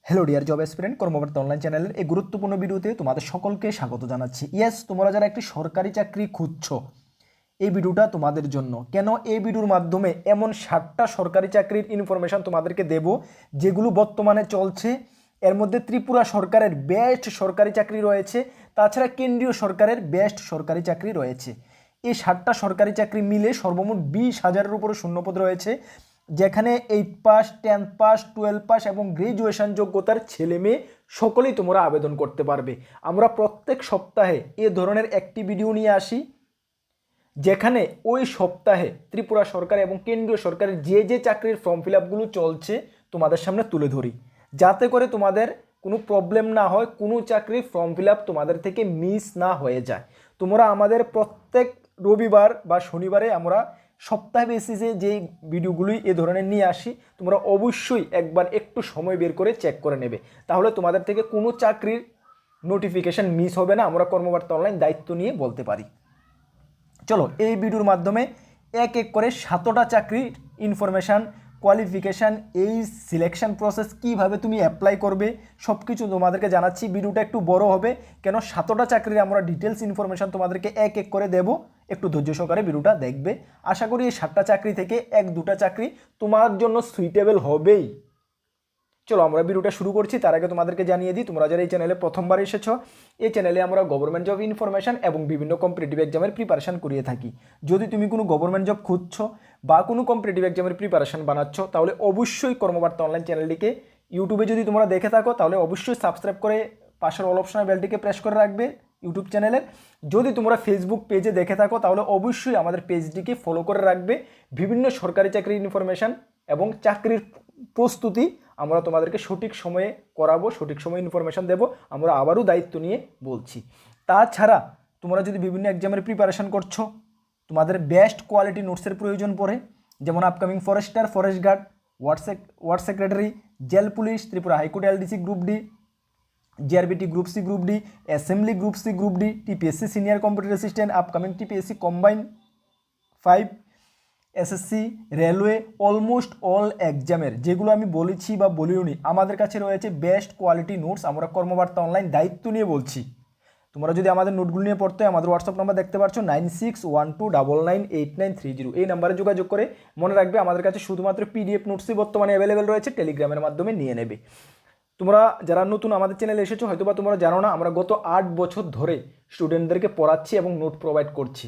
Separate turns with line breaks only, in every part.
Hello dear job aspirant কর্মকর্তা online চ্যানেলের এই গুরুত্বপূর্ণ ভিডিওতে তোমাদের সকলকে স্বাগত জানাচ্ছি। ইয়েস, তোমরা যারা একটি সরকারি চাকরি খুঁজছো, এই ভিডিওটা তোমাদের জন্য। কেন এই ভিডিওর মাধ্যমে এমন 60টা সরকারি চাকরির ইনফরমেশন তোমাদেরকে দেব যেগুলো বর্তমানে চলছে। এর মধ্যে ত্রিপুরা সরকারের বেস্ট সরকারি চাকরি রয়েছে, তাছাড়া কেন্দ্রীয় সরকারের বেস্ট সরকারি চাকরি রয়েছে। এই 60টা সরকারি চাকরি মিলে সর্বমোট 20,000-এর উপরে শূন্যপদ রয়েছে, যেখানে 8 পাস, 10 পাস, 12 পাস এবং গ্রাজুয়েশন যোগ্যতার ছেলে মেয়ে সকলেই তোমরা আবেদন করতে পারবে। আমরা প্রত্যেক সপ্তাহে এ ধরনের একটি ভিডিও নিয়ে আসি, যেখানে ওই সপ্তাহে ত্রিপুরা সরকার এবং কেন্দ্রীয় সরকারের যে চাকরির ফর্ম ফিল আপগুলো চলছে তোমাদের সামনে তুলে ধরি, যাতে করে তোমাদের কোনো প্রবলেম না হয়, কোনো চাকরির ফর্ম ফিল আপ তোমাদের থেকে মিস না হয়ে যায়। তোমরা আমাদের প্রত্যেক রবিবার বা শনিবারে আমরা সপ্তাহ বেসিসে যেই ভিডিওগুলোই এ ধরনের নিয়ে আসি, তোমরা অবশ্যই একবার একটু সময় বের করে চেক করে নেবে, তাহলে তোমাদের থেকে কোনো চাকরির নোটিফিকেশান মিস হবে না। আমরা কর্মকর্তা অনলাইন দায়িত্ব নিয়ে বলতে পারি। চলো এই ভিডিওর মাধ্যমে এক এক করে 7টা চাকরির ইনফরমেশান, কোয়ালিফিকেশান, এই সিলেকশন প্রসেস কিভাবে তুমি অ্যাপ্লাই করবে সব কিছু তোমাদেরকে জানাচ্ছি। ভিডিওটা একটু বড় হবে, কেন 7টা চাকরির আমরা ডিটেলস ইনফরমেশান তোমাদেরকে এক এক করে দেব। একটু ধৈর্য সহকারে ভিডিওটা দেখবে। আশা করি এই 7টা চাকরি থেকে 1-2টা চাকরি তোমার জন্য সুইটেবল হবেই। চলো আমরা ভিডিওটা শুরু করছি। তার আগে তোমাদেরকে জানিয়ে দিই, তোমরা যারা এই চ্যানেলে প্রথমবার এসেছো, এই চ্যানেলে আমরা গভর্নমেন্ট জব ইনফরমেশন এবং বিভিন্ন কম্পিটিটিভ এক্সামের প্রিপারেশন করিয়ে থাকি। যদি তুমি কোনো গভর্নমেন্ট জব খুঁজছো বা কোনো কম্পিটিটিভ এক্সামের প্রিপারেশন বানাচ্ছ, তাহলে অবশ্যই কর্মকর্তা অনলাইন চ্যানেলটিকে ইউটিউবে যদি তোমরা দেখে থাকো, তাহলে অবশ্যই সাবস্ক্রাইব করে পাশের অল অপশনের বেলটিকে প্রেস করে রাখবে ইউটিউব চ্যানেলের। যদি তোমরা ফেসবুক পেজে দেখে থাকো, তাহলে অবশ্যই আমাদের পেজটিকে ফলো করে রাখবে। বিভিন্ন সরকারি চাকরির ইনফরমেশান এবং চাকরির প্রস্তুতি আমরা তোমাদেরকে সঠিক সময়ে করাবো, সঠিক সময়ে ইনফরমেশান দেবো। আমরা আবারও দায়িত্ব নিয়ে বলছি। তাছাড়া তোমরা যদি বিভিন্ন এক্সামের প্রিপারেশান করছো, তোমাদের বেস্ট কোয়ালিটি নোটসের প্রয়োজন পড়ে, যেমন upcoming forester, forest guard, ward secretary, jail police, Tripura high court LDC group D, GRBT group C group D, assembly group C group D, TPSC senior computer assistant, upcoming TPSC combine 5, SSC, railway, almost all এক্সামের যেগুলো আমি বলেছি বা বলিওনি, আমাদের কাছে রয়েছে best quality notes. আমরা কর্মবার্তা online দায়িত্ব নিয়ে বলছি। তোমরা যদি আমাদের নোটগুলো নিয়ে পড়তে হয়, আমাদের হোয়াটসঅ্যাপ নাম্বার দেখতে পাচ্ছ 9612998930। এই নাম্বারে যোগাযোগ করে মনে রাখবে, আমাদের কাছে শুধুমাত্র পিডিএফ নোটসই বর্তমানে অ্যাভেলেবেল রয়েছে, টেলিগ্রামের মাধ্যমে নিয়ে নেবে। তোমরা যারা নতুন আমাদের চ্যানেলে এসেছো, হয়তো বা তোমরা জানো না, আমরা গত 8 বছর ধরে স্টুডেন্টদেরকে পড়াচ্ছি এবং নোট প্রোভাইড করছি।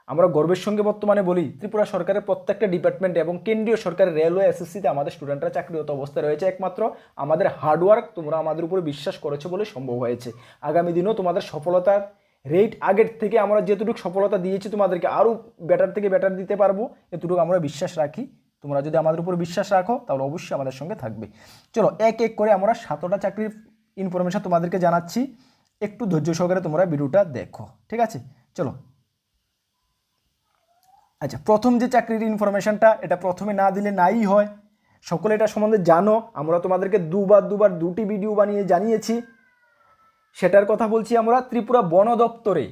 আমরা গর্বের সঙ্গে বর্তমানে বলি, ত্রিপুরা সরকারের প্রত্যেকটা ডিপার্টমেন্টে এবং কেন্দ্রীয় সরকারের রেলওয়ে, এসএসসিতে আমাদের স্টুডেন্টরা চাকরিরত অবস্থায় রয়েছে। একমাত্র আমাদের হার্ডওয়ার্ক, তোমরা আমাদের উপরে বিশ্বাস করেছো বলে সম্ভব হয়েছে। আগামী দিনেও তোমাদের সফলতার রেট আগের থেকে আমরা যেটুকু সফলতা দিয়েছি তোমাদেরকে আরও বেটার থেকে বেটার দিতে পারবো, এতটুকু আমরা বিশ্বাস রাখি। তোমরা যদি আমাদের উপর বিশ্বাস রাখো, তাহলে অবশ্যই আমাদের সঙ্গে থাকবে। চলো এক এক করে আমরা 7টা চাকরির ইনফরমেশন তোমাদেরকে জানাচ্ছি। একটু ধৈর্য সহকারে তোমরা ভিডিওটা দেখো, ঠিক আছে? চলো। আচ্ছা, প্রথম যে চাকরির ইনফরমেশনটা, এটা প্রথমে না দিলে নাই হয়। সকলে এটা সম্বন্ধে জানো, আমরা তোমাদেরকে দুবার 2টি ভিডিও বানিয়ে জানিয়েছি। সেটার কথা বলছি, আমরা ত্রিপুরা বন দপ্তরে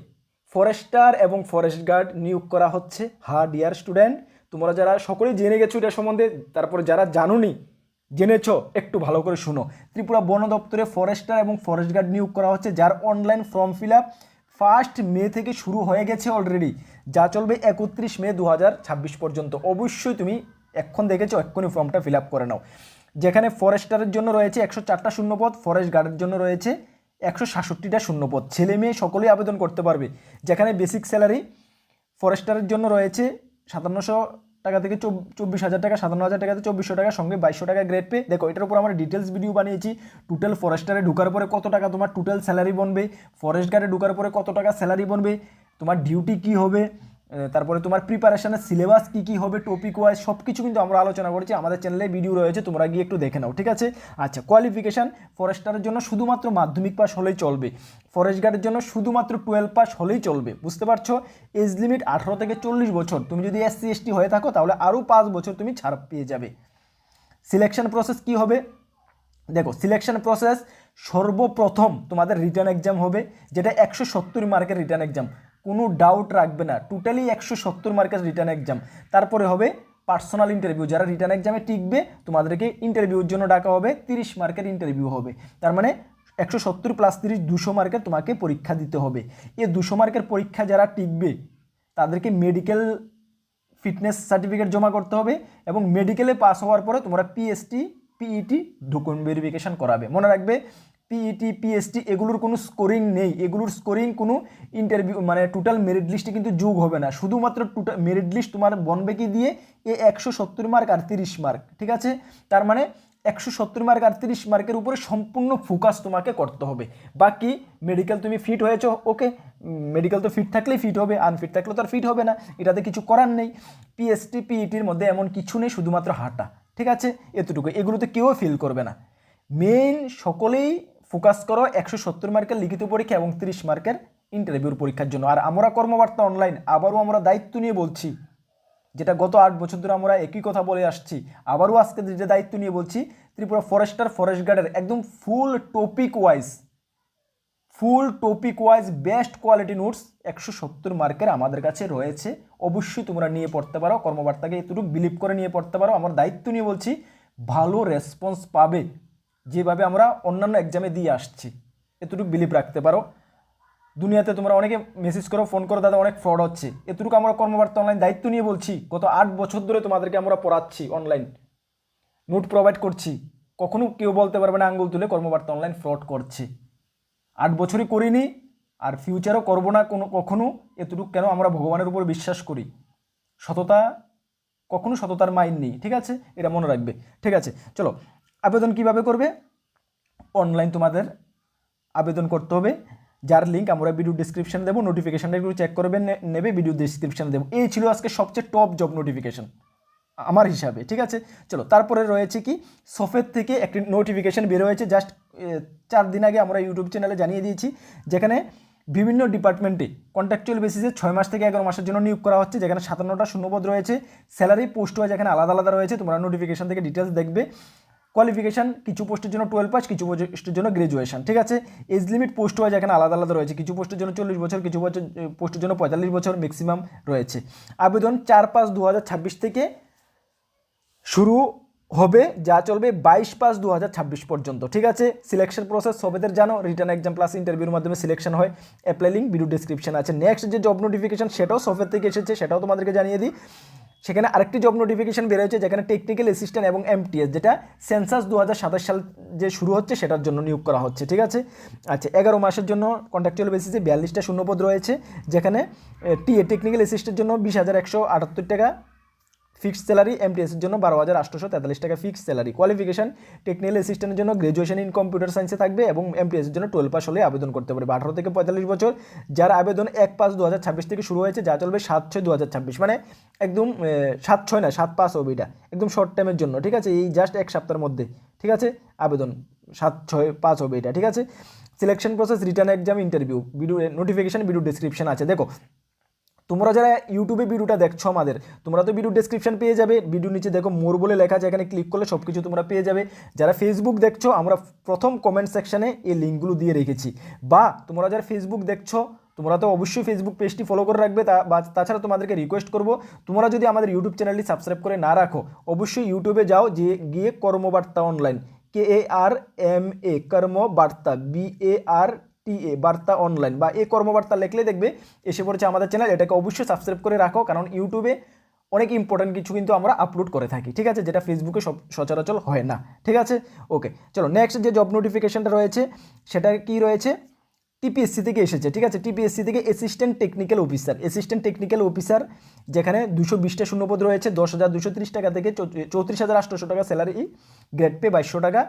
ফরেস্টার এবং ফরেস্ট গার্ড নিয়োগ করা হচ্ছে। হ্যাঁ ডিয়ার স্টুডেন্ট, তোমরা যারা সকলেই জেনে গেছো এটা সম্বন্ধে, তারপরে যারা জানোনি, জেনেছো, একটু ভালো করে শুনো। ত্রিপুরা বন দপ্তরে ফরেস্টার এবং ফরেস্ট গার্ড নিয়োগ করা হচ্ছে, যার অনলাইন ফর্ম ফিল আপ 1 মে থেকে শুরু হয়ে গেছে অলরেডি, যা চলবে 31 মে 2026 পর্যন্ত। অবশ্যই তুমি এখন দেখেছো, এক্ষুনি ফর্মটা ফিল আপ করে নাও। যেখানে ফরেস্টারের জন্য রয়েছে 104টা শূন্যপদ, ফরেস্ট গার্ডের জন্য রয়েছে 166টা শূন্যপদ। ছেলে মেয়ে সকলেই আবেদন করতে পারবে। যেখানে বেসিক স্যালারি ফরেস্টারের জন্য রয়েছে 5700 টাকা থেকে 24,000 টাকা, 57,000 টাকা থেকে 2400 টাকা, সঙ্গে 2200 টাকা গ্রেড পে। দেখো, এটার উপর আমরা ডিটেলস ভিডিও বানিয়েছি। টোটাল ফরেস্টারে ঢোকার পরে কত টাকা তোমার টোটাল স্যালারি বনবে, ফরেস্ট গার্ডে ঢোকার পরে কত টাকা স্যালারি বনবে, তোমার ডিউটি কি হবে, তারপরে তোমার প্রিপারেশনের সিলেবাস কী হবে, টপিক ওয়াইজ সব কিছু কিন্তু আমরা আলোচনা করেছি। আমাদের চ্যানেলে ভিডিও রয়েছে, তোমরা গিয়ে একটু দেখে নাও, ঠিক আছে? আচ্ছা, কোয়ালিফিকেশান ফরেস্টারের জন্য শুধুমাত্র মাধ্যমিক পাস হলেই চলবে, ফরেস্ট গার্ডের জন্য শুধুমাত্র 12 পাস হলেই চলবে। বুঝতে পারছো? এজ লিমিট 18 থেকে 40 বছর। তুমি যদি SC ST হয়ে থাকো, তাহলে আরও 5 বছর তুমি ছাড় পেয়ে যাবে। সিলেকশন প্রসেস কি হবে? দেখো, সিলেকশন প্রসেস সর্বপ্রথম তোমাদের রিটার্ন এক্সাম হবে, যেটা 170 মার্কের রিটার্ন এক্সাম। কোনো ডাউট রাখবে না, টোটালি 170 মার্কের রিটার্ন এক্সাম। তারপরে হবে পার্সোনাল ইন্টারভিউ, যারা রিটার্ন এক্সামে টিকবে তোমাদেরকে ইন্টারভিউর জন্য ডাকা হবে, 30 মার্কের ইন্টারভিউ হবে। তার মানে 170 + 30 200 মার্কের তোমাকে পরীক্ষা দিতে হবে। এই 200 মার্কের পরীক্ষা যারা টিকবে তাদেরকে মেডিকেল ফিটনেস সার্টিফিকেট জমা করতে হবে এবং মেডিকেলে পাস হওয়ার পরে তোমরা পিইটি ডকুমেন্ট ভেরিফিকেশন করাবে। মনে রাখবে পিইটি পিএসটি এগুলোর কোনো স্কোরিং নেই, এগুলোর স্কোরিং কোনো ইন্টারভিউ মানে টোটাল মেরিট লিস্টে কিন্তু যোগ হবে না, শুধুমাত্র টোটাল মেরিট লিস্ট তোমার বনবে কি দিয়ে, 170 মার্ক আর 30 মার্ক, ঠিক আছে। তার মানে 170 মার্ক আর 30 মার্কের উপরে সম্পূর্ণ ফোকাস তোমাকে করতে হবে। বাকি মেডিকেল তুমি ফিট হয়েছো, ওকে, মেডিকেল তো ফিট থাকলেই ফিট হবে, আনফিট থাকলে তো আর ফিট হবে না, এটাতে কিছু করার নেই। পিএসটি পিইটির মধ্যে এমন কিছু নেই, শুধুমাত্র হাঁটা, ঠিক আছে, এতটুকু, এগুলোতে কেউ ফিল করবে না। মেইন সকলেই ফোকাস করো 170 মার্কের লিখিত পরীক্ষা এবং 30 মার্কের ইন্টারভিউর পরীক্ষার জন্য। আর আমরা কর্মবার্তা অনলাইন আবারও আমরা দায়িত্ব নিয়ে বলছি, যেটা গত 8 বছর ধরে আমরা একই কথা বলে আসছি, আবারও আজকে যে দায়িত্ব নিয়ে বলছি, ত্রিপুরা ফরেস্টার ফরেস্ট গার্ডের একদম full topic wise best quality notes 170 মার্কের আমাদের কাছে রয়েছে। অবশ্যই তোমরা নিয়ে পড়তে পারো, কর্মবার্তাকে এতটুকু বিলিভ করে নিয়ে পড়তে পারো। আমার দায়িত্ব নিয়ে বলছি, ভালো রেসপন্স পাবে, যেভাবে আমরা অন্যান্য এক্সামে দিয়ে আসছি, এতটুকু বিলিভ রাখতে পারো। দুনিয়াতে তোমরা অনেকে মেসেজ করো, ফোন করো, দাদা অনেক ফ্রড হচ্ছে, এতটুকু আমরা কর্মবার্তা অনলাইন দায়িত্ব নিয়ে বলছি। গত 8 বছর ধরে তোমাদেরকে আমরা পড়াচ্ছি, অনলাইন নোট প্রোভাইড করছি, কখনো কেউ বলতে পারবে না আঙ্গুল তুলে কর্মবার্তা অনলাইন ফ্রড করছে। 8 বছরই করিনি আর ফিউচারও করবো না কখনো। এতটুকু কেন, আমরা ভগবানের উপর বিশ্বাস করি, সততা কখনো সততার মাইন নেই, ঠিক আছে, এটা মনে রাখবে। ঠিক আছে, চলো আবেদন কিভাবে করবে। অনলাইন তোমাদের আবেদন করতে হবে, যার লিঙ্ক আমরা ভিডিও ডিসক্রিপশন দেবো, নোটিফিকেশনটা একটু চেক করবেন, নেবে ভিডিও ডিসক্রিপশন দেবো। এই ছিল আজকে সবচেয়ে টপ জব নোটিফিকেশন আমার হিসাবে, ঠিক আছে। চলো তারপরে রয়েছে কি, সফের থেকে একটি নোটিফিকেশন বের হয়েছে জাস্ট 4 দিন আগে, আমরা ইউটিউব চ্যানেলে জানিয়ে দিয়েছি, যেখানে বিভিন্ন ডিপার্টমেন্টে কন্ট্রাকচুয়াল বেসিসে 6 মাস থেকে 11 মাসের জন্য নিয়োগ করা হচ্ছে, যেখানে 57টা শূন্যপদ রয়েছে। স্যালারি পোস্ট হয় যেখানে আলাদা আলাদা রয়েছে, তোমরা নোটিফিকেশন থেকে ডিটেলস দেখবে। কোয়ালিফিকেশন কিছু পোস্টের জন্য 12 পাস, কিছু পোস্টের জন্য গ্রাজুয়েশন, ঠিক আছে। এজ লিমিট পোস্ট হয় যেখানে আলাদা আলাদা রয়েছে, কিছু পোস্টের জন্য 40 বছর, কিছু পোস্টের জন্য 45 বছর ম্যাক্সিমাম রয়েছে। আবেদন 4/5/2026 থেকে শুরু হবে, যা চলবে 22/5/2026 পর্যন্ত, ঠিক আছে। সিলেকশন প্রসেস সবেদের জানো, রিটার্ন এক্সাম প্লাস ইন্টারভিউর মাধ্যমে সিলেকশন হয়। অ্যাপ্লাই লিঙ্ক ভিডিও ডিসক্রিপশন আছে। নেক্সট যে জব নোটিফিকেশন সেটাও সফের থেকে এসেছে, সেটাও তোমাদেরকে জানিয়ে দিই। সেখানে আরেকটি জব নোটিফিকেশন বেরোচ্ছে, যেখানে টেকনিক্যাল অ্যাসিস্ট্যান্ট এবং এমটিএস, যেটা সেন্সাস 2027 সাল যে শুরু হচ্ছে সেটার জন্য নিয়োগ করা হচ্ছে, ঠিক আছে। আচ্ছা, 11 মাসের জন্য কন্ট্রাকচুয়াল বেসিসে 42টা শূন্যপদ রয়েছে, যেখানে টেকনিক্যাল অ্যাসিস্ট্যান্টের জন্য 20,178 টাকা ফিক্সড স্যালারি, এমটিএসের জন্য 12,843 টাকা ফিক্সড স্যালারি। কোয়ালিফিকেশন টেকনিক্যাল অ্যাসিস্ট্যান্টের জন্য গ্রাজুয়েশন ইন কম্পিউটার সায়েন্সে থাকবে এবং এমটিএসের জন্য 12 পাস হলে আবেদন করতে পারবে। 18 থেকে 45 বছর, যার আবেদন 1/5/2026 থেকে শুরু হয়েছে, যা চলবে 7/6/2026, মানে একদম 7/6 না 7/5 হবে, এটা একদম শর্ট টাইমের জন্য, ঠিক আছে, এই জাস্ট এক সপ্তাহের মধ্যে, ঠিক আছে। আবেদন 7/6/5 হবে এটা, ঠিক আছে। Selection process, return exam, interview, video notification video description আছে। দেখো তোমরা যারা ইউটিউবে ভিডিওটা দেখছো আমাদের, তোমরা তো ভিডিও ডেসক্রিপশন পেয়ে যাবে, ভিডিও নিচে দেখো মোর বলে লেখা আছে, এখানে ক্লিক করলে সব কিছু তোমরা পেয়ে যাবে। যারা ফেসবুক দেখছো, আমরা প্রথম কমেন্ট সেকশনে এই লিঙ্কগুলো দিয়ে রেখেছি, বা তোমরা যারা ফেসবুক দেখছো তোমরা তো অবশ্যই ফেসবুক পেজটি ফলো করে রাখবে। তাছাড়া তোমাদেরকে রিকোয়েস্ট করবো, তোমরা যদি আমাদের ইউটিউব চ্যানেলটি সাবস্ক্রাইব করে না রাখো, অবশ্যই ইউটিউবে যাও, গিয়ে কর্মবার্তা অনলাইন, KARMA কর্মবার্তা, BARTA বার্তা অনলাইন বা কর্মবার্তা লিখলে দেখবে এসে পড়েছে আমাদের চ্যানেল। এটাকে অবশ্যই সাবস্ক্রাইব করে রাখো, কারণ ইউটিউবে অনেক ইম্পর্টেন্ট কিছু কিন্তু আমরা আপলোড করে থাকি, ঠিক আছে, যেটা ফেসবুকে সচরাচর হয় না, ঠিক আছে। ওকে, চলো নেক্সট যে জব নোটিফিকেশনটা রয়েছে সেটা কি রয়েছে, টিপিএসসি থেকে এসেছে, ঠিক আছে। টিপিএসসি থেকে অ্যাসিস্ট্যান্ট টেকনিক্যাল অফিসার, যেখানে 220টা শূন্যপদ রয়েছে, 10,230 টাকা থেকে 34,800 টাকা স্যালারি, গ্রেড পে 2200 টাকা,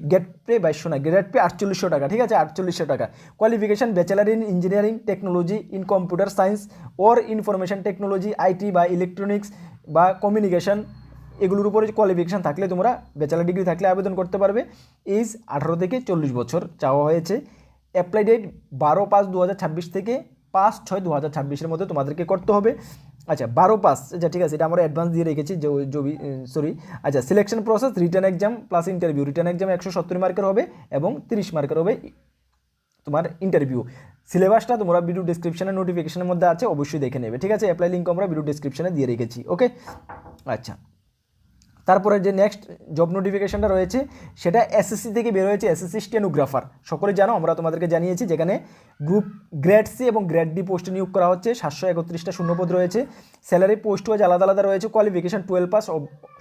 গ্রেড পে 2200 না, গ্রেড পে 4800 টাকা, ঠিক আছে, 4800 টাকা। Qualification bachelor in engineering technology in computer science or information technology, IT বা ইলেকট্রনিক্স বা কমিউনিকেশন, এগুলোর উপরে কোয়ালিফিকেশান থাকলে তোমরা ব্যাচেলার ডিগ্রি থাকলে আবেদন করতে পারবে। এজ 18 থেকে 40 বছর চাওয়া হয়েছে। অ্যাপ্লাই ডেট 12/5/2026 থেকে 5/6/2026 মধ্যে তোমাদেরকে করতে হবে। আচ্ছা 12 পাস, আচ্ছা ঠিক আছে, এটা আমরা অ্যাডভান্স দিয়ে রেখেছি আচ্ছা selection process, return exam plus interview. Return exam 170 মার্কের হবে এবং 30 মার্কের হবে তোমার ইন্টারভিউ। সিলেবাসটা তোমরা ভিডিও ডিসক্রিপশনের নোটিফিকেশনের মধ্যে আছে, অবশ্যই দেখে নেবে, ঠিক আছে। অ্যাপ্লাই লিঙ্ক আমরা ভিডিও ডিসক্রিপশনে দিয়ে রেখেছি, ওকে। আচ্ছা, তারপরে যে নেক্সট জব নোটিফিকেশনটা রয়েছে সেটা এসএসসি থেকে বের হয়েছে, এসএসসি স্টেনোগ্রাফার। সকলে জানো, আমরা তোমাদেরকে জানিয়েছি, যেখানে গ্রেড সি এবং গ্রেড ডি পোস্টে নিয়োগ করা হচ্ছে। 731টা শূন্যপদ রয়েছে, স্যালারি পোস্ট ওয়াইজ আলাদা আলাদা রয়েছে, কোয়ালিফিকেশন 12 পাস,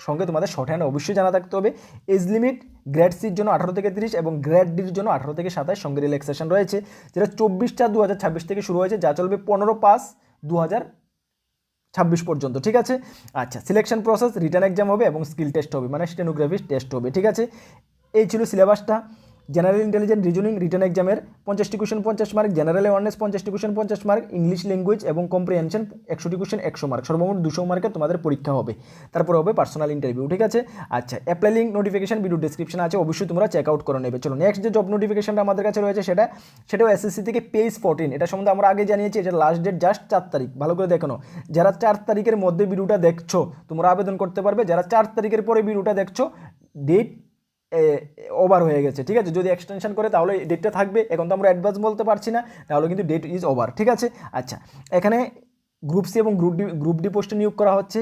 সঙ্গে তোমাদের শর্ট হ্যান্ড অবশ্যই জানা থাকতে হবে। এজ লিমিট গ্রেড সির জন্য 18 থেকে 30 এবং গ্রেড ডির জন্য 18 থেকে 27, সঙ্গে রিল্যাক্সেশন রয়েছে, যেটা 24/4/2026 থেকে শুরু হয়েছে, যা চলবে 15/5/2026 পর্যন্ত, ঠিক আছে। আচ্ছা, সিলেকশন প্রসেস রিটার্ন এক্সাম হবে এবং স্কিল টেস্ট হবে, মানে স্টেনোগ্রাফি টেস্ট হবে, ঠিক আছে। এই ছিল সিলেবাসটা। জেনারেল ইন্টেলিজেন্স রিজনিং রিটার্ন এক্সামের 50টি কোশ্চেন 50 মার্ক, জেনারেল অ্যাওয়ারনেস 50টি কোশ্চেন 50 মার্ক, ইংলিশ ল্যাঙ্গুয়েজ এবং কম্প্রিহেনশন 100টি কোশ্চেন 100 মার্ক, সর্বমোট 200 মার্কের তোমাদের পরীক্ষা হবে। তারপর হবে পার্সোনাল ইন্টারভিউ, ঠিক আছে। আচ্ছা, apply link notification video description আছে, অবশ্যই তোমরা চেক আউট করে নেবে। চলো, নেক্সট যে জব নোটিফিকেশনটা আমাদের কাছে রয়েছে সেটাও এসএসসি থেকে পেজ 14। এটা সম্বন্ধে আমরা আগে জানিয়েছি, এটা লাস্ট ডেট জাস্ট 4 তারিখ। ভালো করে দেখো, যারা 4 তারিখের মধ্যে ভিডিওটা দেখছো তোমরা আবেদন করতে পারবে, যারা 4 তারিখের পরে ভিডিওটা দেখছো ডেট ওভার হয়ে গেছে, ঠিক আছে। যদি এক্সটেনশন করে তাহলে ডেটটা থাকবে, এখন তো আমরা অ্যাডভান্স বলতে পারছি না, তাহলে কিন্তু ডেট ইজ ওভার, ঠিক আছে। আচ্ছা, এখানে গ্রুপ সি এবং গ্রুপ ডি পোস্টে নিয়োগ করা হচ্ছে,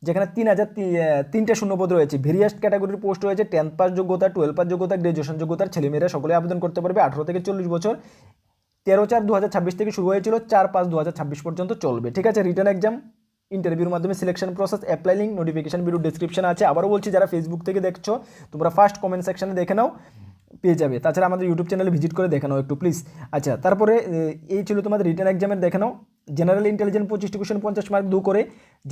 যেখানে 3003টে শূন্যপদ রয়েছে। ভেরিয়াস ক্যাটাগরির পোস্ট রয়েছে, 10th পাস যোগ্যতা, 12 পাস যোগ্যতা, গ্র্যাজুয়েশন যোগ্যতার ছেলেমেয়েরা সকলে আবেদন করতে পারবে। 18 থেকে 40 বছর, 13/4/2026 থেকে শুরু হয়েছিল, 4/5/2026 পর্যন্ত চলবে, ঠিক আছে। রিটার্ন এক্সাম, ইন্টারভিউর মাধ্যমে selection process, apply link notification video description আছে। আবারও বলছি, যারা ফেসবুক থেকে দেখছো তোমরা ফার্স্ট কমেন্ট সেকশনে দেখে নাও, পেয়ে যাবে। তাছাড়া আমাদের ইউটিউব চ্যানেলে ভিজিট করে দেখে নাও একটু প্লিজ। আচ্ছা, তারপরে এই ছিল তোমাদের রিটার্ন এক্সামের, দেখে নাও। জেনারেল ইন্টেলিজেন্স 25টি কোশ্চেন 50 মার্ক 2 করে,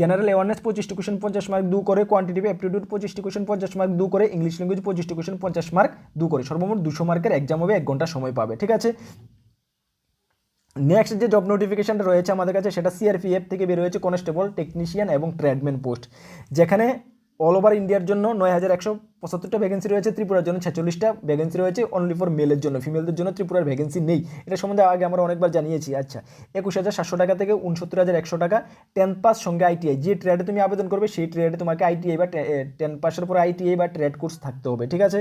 জেনারেল অ্যাওয়ারনেস 25টি কোশ্চেন 50 মার্ক 2 করে, কোয়ান্টিটিভ অ্যাপটিটিউড 25টি কোশ্চেন 50 মার্ক 2 করে, ইংলিশ ল্যাঙ্গুয়েজ 25টি কোশ্চেন 50 মার্ক 2 করে, সর্বমোট 200 মার্কের এক্সাম হবে, 1 ঘন্টা সময় পাবে, ঠিক আছে। নেক্সট যে জব নোটিফিকেশনটা রয়েছে আমাদের কাছে সেটা সিআরপিএফ থেকে বের হয়েছে, কনস্টেবল, টেকনিশিয়ান এবং ট্রেডম্যান পোস্ট, যেখানে অল ওভার ইন্ডিয়ার জন্য 9175টা ভ্যাকেন্সি রয়েছে, ত্রিপুরার জন্য 46টা ভ্যাকেন্সি রয়েছে, অনলি ফর মেলের জন্য, ফিমেলদের জন্য ত্রিপুরার ভ্যাকেন্সি নেই। এটা সম্বন্ধে আগে আমরা অনেকবার জানিয়েছি। আচ্ছা, 21,700 টাকা থেকে 69,100 টাকা, 10 পাস সঙ্গে আইটিআই, যে ট্রেডে তুমি আবেদন করবে সেই ট্রেডে তোমাকে আইটিআই বা 10 পাসের পর আইটিআই বা ট্রেড কোর্স থাকতে হবে, ঠিক আছে।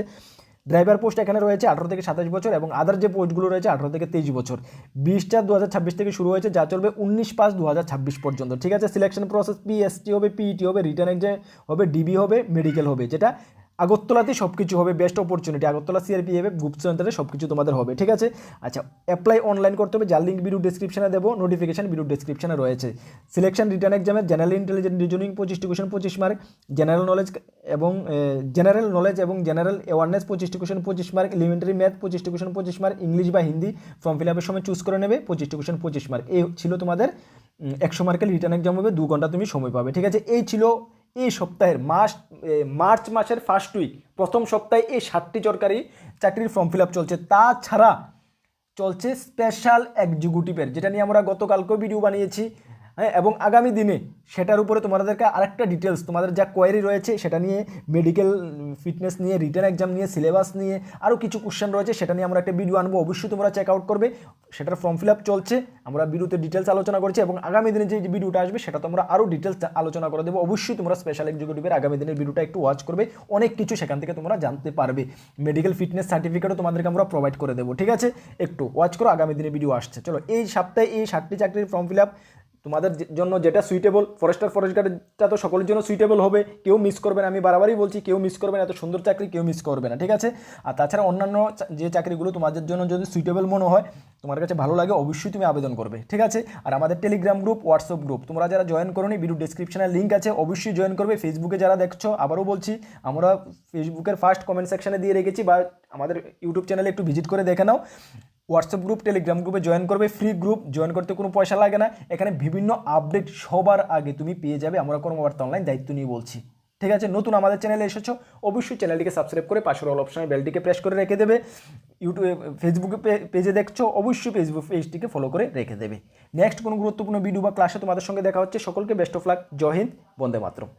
ড্রাইভার পোস্ট এখানে রয়েছে 18 থেকে 27 বছর এবং আদার যে পোস্টগুলো রয়েছে 18 থেকে 23 বছর। 20/4/2026 থেকে শুরু হয়েছে, যা চলবে 19/5/2026 পর্যন্ত, ঠিক আছে। সিলেকশন প্রসেস পিএসটি হবে, পিইটি হবে, রিটার্ন এক্সাম হবে, ডিবি হবে, মেডিকেল হবে, যেটা আগরতলাতে সব কিছু হবে, best opportunity, Agartala CRPF group সেন্টারে সব কিছু তোমাদের হবে, ঠিক আছে। আচ্ছা, অ্যাপ্লাই অনলাইন করতে হবে, যার লিঙ্ক ভিডিও ডিসক্রিপশনে দেবো, নোটিফিকেশন ভিডিও ডিসক্রিপশনে রয়েছে। সিলেকশন রিটার্ন এক্সামের জেনারেল ইন্টেলিজেন্স রিজনিং 25টি কোশ্চেন 25 মার্ক, জেনারেল নলেজ এবং জেনারেল অ্যাওয়ারনেস 25টি কোশ্চেন 25 মার্ক, এলিমেন্টারি ম্যাথ 25টি কোশ্চেন 25 মার্ক, ইংলিশ বা হিন্দি ফর্ম ফিল আপের সময় চুজ করে নেবে, 25টি কোশ্চেন 25 মার্ক। এই ছিল তোমাদের 100 মার্কের রিটার্ন এক্সাম হবে, 2 ঘন্টা তুমি সময় পাবে, ঠিক আছে। এই ছিল এই সপ্তাহের মার্চ মাসের ফার্স্ট উইক, প্রথম সপ্তাহে এই 7টি সরকারি চাকরির ফর্ম ফিল আপ চলছে। তাছাড়া চলছে স্পেশাল এক্সিকিউটিভের, যেটা নিয়ে আমরা গতকালকেও ভিডিও বানিয়েছি, হ্যাঁ, এবং আগামী দিনে সেটার উপরে তোমাদেরকে আরেকটা ডিটেলস, তোমাদের যা কোয়ারি রয়েছে সেটা নিয়ে, মেডিকেল ফিটনেস নিয়ে, রিটার্ন এক্সাম নিয়ে, সিলেবাস নিয়ে আরও কিছু কোশ্চেন রয়েছে, সেটা নিয়ে আমরা একটা ভিডিও আনবো, অবশ্যই তোমরা চেক আউট করবে। সেটার ফর্ম ফিল আপ চলছে, আমরা ভিডিওতে ডিটেলস আলোচনা করছি এবং আগামী দিনে যে ভিডিওটা আসবে সেটা তোমরা আরও ডিটেলস আলোচনা করে দেবো। অবশ্যই তোমরা স্পেশাল এক্সিকিউটিভের আগামী দিনের ভিডিওটা একটু ওয়াচ করবে, অনেক কিছু সেখান থেকে তোমরা জানতে পারবে। মেডিকেল ফিটনেস সার্টিফিকেটও তোমাদেরকে আমরা প্রোভাইড করে দেবো, ঠিক আছে। একটু ওয়াচ করো, আগামী দিনে ভিডিও আসছে। চলো, এই সপ্তাহে এই 7টি চাকরির ফর্ম ফিল আপ তোমাদের জন্য যেটা সুইটেবল, ফরেস্ট গার্ডটা তো সকলের জন্য সুইটেবল হবে, কেউ মিস করবে না, আমি বারবারই বলছি, কেউ মিস করবে না, এত সুন্দর চাকরি কেউ মিস করবে না, ঠিক আছে। আর তাছাড়া অন্যান্য যে চাকরিগুলো তোমাদের জন্য যদি সুইটেবল মনে হয়, তোমার কাছে ভালো লাগে, অবশ্যই তুমি আবেদন করবে, ঠিক আছে। আর আমাদের টেলিগ্রাম গ্রুপ, হোয়াটসঅ্যাপ গ্রুপ তোমরা যারা জয়েন করোনি, ভিডিও ডেসক্রিপশনের লিঙ্ক আছে, অবশ্যই জয়েন করবে। ফেসবুকে যারা দেখছো, আবারও বলছি, আমরা ফেসবুকের ফার্স্ট কমেন্ট সেকশনে দিয়ে রেখেছি, বা আমাদের ইউটিউব চ্যানেলে একটু ভিজিট করে দেখে নাও। হোয়াটসঅ্যাপ গ্রুপ, টেলিগ্রাম গ্রুপে জয়েন করবে, ফ্রি গ্রুপ, জয়েন করতে কোনো পয়সা লাগে না। এখানে বিভিন্ন আপডেট সবার আগে তুমি পেয়ে যাবে, আমরা কর্মবার্তা অনলাইন দায়িত্ব নিয়ে বলছি, ঠিক আছে। নতুন আমাদের চ্যানেলে এসেছো, অবশ্যই চ্যানেলটিকে সাবস্ক্রাইব করে পাশের অল অপশনে বেলটিকে প্রেস করে রেখে দেবে। ইউটিউবে ফেসবুকে পেজে দেখছো, অবশ্যই ফেসবুক পেজটিকে ফলো করে রেখে দেবে। নেক্সট কোনো গুরুত্বপূর্ণ ভিডিও বা ক্লাসে তোমাদের সঙ্গে দেখা হচ্ছে। সকলকে বেস্ট অফ লাক, জয় হিন্দ, বন্দে মাতরম।